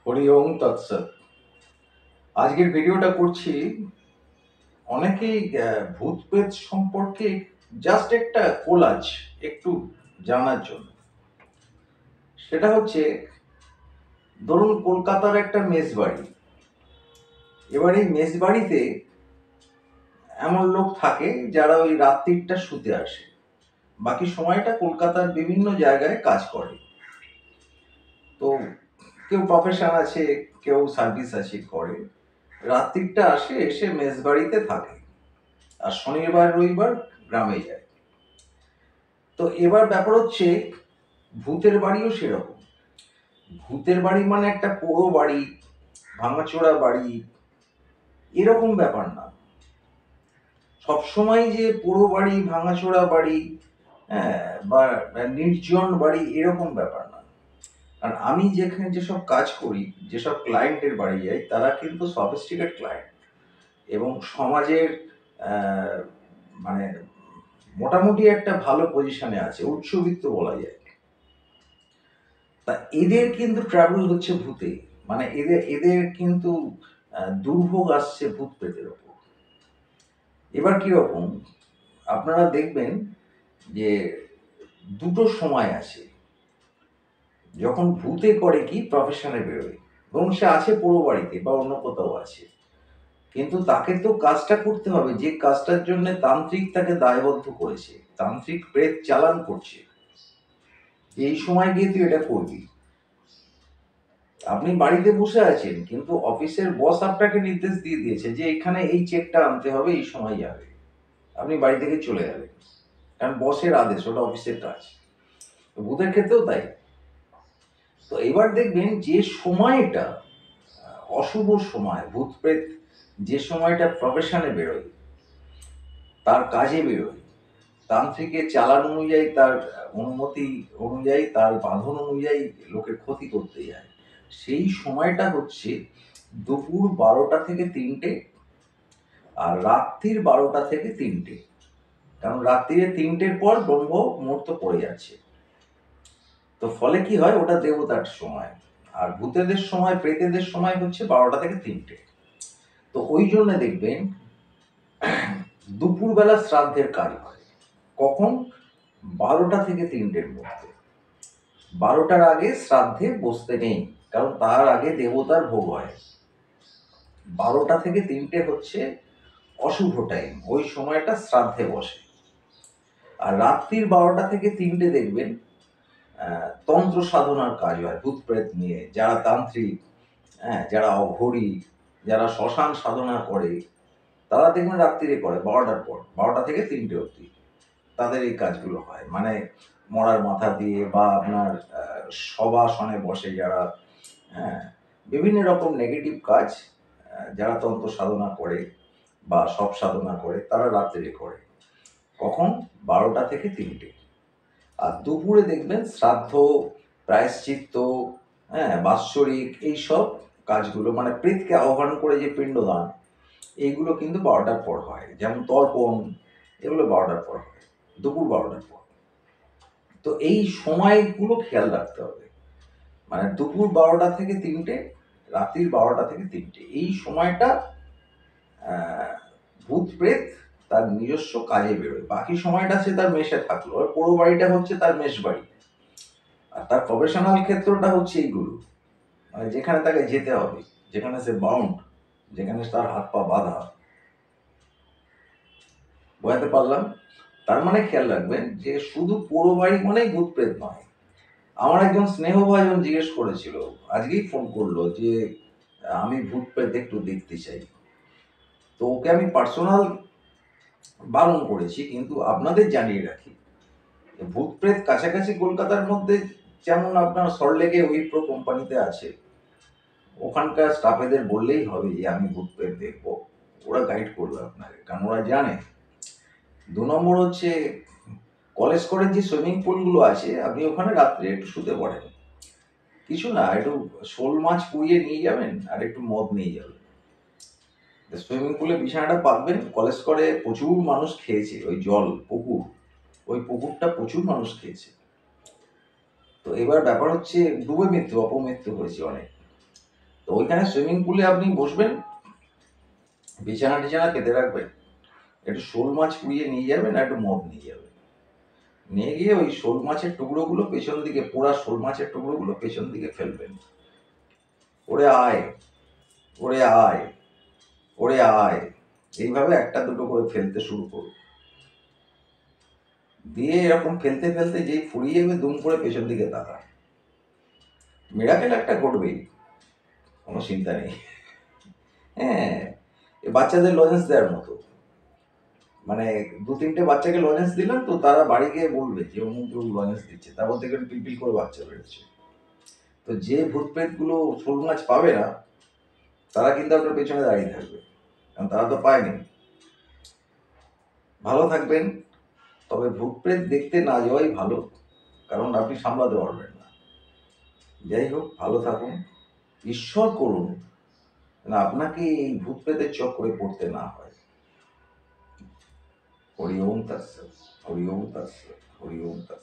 হরি ওম তৎসৎ। আজকের ভিডিওটা করছি অনেকেই ভূত প্রেত সম্পর্কে জাস্ট একটা কোলাজ একটু জানার জন্য। সেটা হচ্ছে, ধরুন কলকাতার একটা মেস বাড়ি। এবার এই মেস বাড়িতে এমন লোক থাকে যারা ওই রাত্রিটা শুতে আসে, বাকি সময়টা কলকাতার বিভিন্ন জায়গায় কাজ করে। তো কেউ প্রফেশন আছে, কেউ সার্ভিস আছে করে, রাত্রিটা আসে, এসে মেস বাড়িতে থাকে, আর শনিবার রবিবার গ্রামে যায়। তো এবার ব্যাপার হচ্ছে, ভূতের বাড়িও সেরকম। ভূতের বাড়ি মানে একটা পোড়ো বাড়ি, ভাঙাচোরা বাড়ি, এরকম ব্যাপার না। সবসময় যে পোড়ো বাড়ি, ভাঙাচোরা বাড়ি, হ্যাঁ, বা নির্জন বাড়ি, এরকম ব্যাপার না। আর আমি যেখানে যেসব কাজ করি, যেসব ক্লায়েন্টের বাড়ি যাই, তারা কিন্তু সফিস্টিকেট ক্লায়েন্ট এবং সমাজের মানে মোটামুটি একটা ভালো পজিশনে আছে, উচ্চবিত্ত বলা যায়। তা এদের কিন্তু ট্রাভেল হচ্ছে ভূতে, মানে এদের এদের কিন্তু দুর্ভোগ আসছে ভূত প্রেতের ওপর। এবার কিরকম, আপনারা দেখবেন যে দুটো সময় আছে যখন ভূতে করে কি প্রফেশনে বেরোয়। এবং সে আছে পুরো বাড়িতে বা অন্য কোথাও আছে, কিন্তু তাকে তো কাজটা করতে হবে যে কাজটার জন্য তান্ত্রিক তাকে দায়বদ্ধ করেছে, তান্ত্রিক প্রেত চালান করছে, এই সময় গিয়ে তুই এটা করবি। আপনি বাড়িতে বসে আছেন, কিন্তু অফিসের বস আপনাকে নির্দেশ দিয়ে দিয়েছে যে এখানে এই চেকটা আনতে হবে, এই সময় যাবে। আপনি বাড়ি থেকে চলে যাবেন, কারণ বসের আদেশ, ওটা অফিসের কাজ। তো ভূতের ক্ষেত্রেও তাই। তো এবার দেখবেন যে সময়টা অশুভ সময়, ভূত প্রেত যে সময়টা প্রফেশনে বেরোয়, তার কাজে বেরোয়, তান্ত্রিকের চালান অনুযায়ী, তার অনুমতি অনুযায়ী, তার বাঁধন অনুযায়ী লোকের ক্ষতি করতে যায়, সেই সময়টা হচ্ছে দুপুর 12টা থেকে 3টে, আর রাত্রির 12টা থেকে 3টে। কারণ রাত্রিরে 3টের পর ব্রহ্ম মুহূর্ত পড়ে যাচ্ছে। তো ফলে কি হয়, ওটা দেবতার সময়। আর ভূতেদের সময়, প্রেতেদের সময় হচ্ছে 12টা থেকে 3টে। তো ওই জন্য দেখবেন দুপুরবেলা শ্রাদ্ধের কাজ হয়। কখন? 12টা থেকে 3টের মধ্যে। 12টার আগে শ্রাদ্ধে বসতে নেই, কারণ তার আগে দেবতার ভোগ হয়। 12টা থেকে 3টে হচ্ছে অশুভ টাইম, ওই সময়টা শ্রাদ্ধে বসে। আর রাত্রির 12টা থেকে 3টে দেখবেন তন্ত্র সাধনার কাজ হয় ভূত প্রেত নিয়ে। যারা তান্ত্রিক, হ্যাঁ, যারা অঘরী, যারা শ্মশান সাধনা করে, তারা দেখবেন রাত্রিরে করে 12টার পর, 12টা থেকে 3টে অবধি তাদের এই কাজগুলো হয়। মানে মরার মাথা দিয়ে বা আপনার সবাসনে বসে যারা, হ্যাঁ, বিভিন্ন রকম নেগেটিভ কাজ যারা তন্ত্র সাধনা করে বা সব সাধনা করে, তারা রাত্রিরে করে। কখন? 12টা থেকে 3টে। আর দুপুরে দেখবেন শ্রাদ্ধ, প্রায়শ্চিত্ত, হ্যাঁ, বাৎসরিক, এইসব কাজগুলো, মানে প্রেতকে আহ্বান করে যে পিণ্ডদান, এইগুলো কিন্তু 12টার পর হয়। যেমন তর্পণ, এগুলো 12টার পর হয়, দুপুর 12টার পর। তো এই সময়গুলো খেয়াল রাখতে হবে, মানে দুপুর 12টা থেকে 3টে, রাত্রির 12টা থেকে 3টে, এই সময়টা ভূত প্রেত তার নিজস্ব কাজে বেরোয়। বাকি সময়টা সে তার মেশে থাকলো, আর পুরো বাড়িটা হচ্ছে তার মেশ বাড়ি। আর তার প্রফেশনাল ক্ষেত্রটা হচ্ছে এইগুলো, মানে যেখানে তাকে যেতে হবে, যেখানে সে বাউন্ড, যেখানে তার হাত পা বাঁধা। বোঝাতে পারলাম? তার মানে খেয়াল রাখবেন যে শুধু পুরো বাড়ি মানেই ভূত প্রেত নয়। আমার একজন স্নেহভাজন জিজ্ঞেস করেছিল, আজকেই ফোন করলো যে আমি ভূত প্রেত একটু দেখতে চাই। তো ওকে আমি পার্সোনাল বারণ করেছি, কিন্তু আপনাদের জানিয়ে রাখি, ভূত প্রেত কাছাকাছি কলকাতার মধ্যে, যেমন আপনার সল্টলেকে উইপ্রো কোম্পানিতে আছে, ওখানকার স্টাফেদের বললেই হবে যে আমি ভূত প্রেত দেখবো, ওরা গাইড করবে আপনাকে, কারণ ওরা জানে। 2 নম্বর হচ্ছে, কলেজ করে যে সুইমিং পুলগুলো আছে, আপনি ওখানে রাত্রে একটু শুতে পড়েন, কিছু না, একটু শোল মাছ পুড়িয়ে নিয়ে যাবেন আর একটু মদ নিয়ে যাবেন, সুইমিং পুলে বিছানাটা পাতবেন। কলেজ করে প্রচুর মানুষ খেয়েছে ওই জল, পুকুর, ওই পুকুরটা প্রচুর মানুষ খেয়েছে। তো এবার ব্যাপার হচ্ছে, ডুবে মৃত্যু, অপমৃত্যু হয়েছে অনেক। তো ওইখানে সুইমিং পুলে আপনি বসবেন, বিছানা টিছানা পেতে রাখবেন, একটু শোল মাছ পুড়িয়ে নিয়ে যাবেন আর একটু মদ নিয়ে যাবেন, নিয়ে গিয়ে ওই শোল মাছের টুকরোগুলো পেছন দিকে, পোড়া শোল মাছের টুকরোগুলো পেছন দিকে ফেলবেন। ওরে আয়, ওরে আয়, ওরে আয়, এইভাবে একটা দুটো করে ফেলতে শুরু করুন। দিয়ে এরকম ফেলতে ফেলতে যেই ফুরিয়ে যাবে দুম করে পেছন দিকে তাকান, মিরাকেল একটা ঘটবেই, কোনো চিন্তা নেই। হ্যাঁ, বাচ্চাদের লজেন্স দেওয়ার মতো, মানে দু তিনটে বাচ্চাকে লজেন্স দিলাম তো তারা বাড়ি গিয়ে বলবে যে অমুক কেউ লজেন্স দিচ্ছে, তারপর দেখবেন পিলপিল করে বাচ্চা বেরোচ্ছে। তো যে ভূত প্রেত গুলো শোল মাছ পাবে না তারা কিন্তু আপনার পেছনে দাঁড়িয়ে থাকবে, কারণ তারা তো পায়নি। ভালো থাকবেন, তবে ভূত প্রেত দেখতে না যাওয়াই ভালো, কারণ আপনি সামলাতে পারবেন না। যাই হোক, ভালো থাকুন, ঈশ্বর করুন না আপনাকে এই ভূত প্রেতের চক্করে পড়তে না হয়। হরি ওম তৎসৎ, হরি ওম তৎসৎ, হরি ওম তৎসৎ।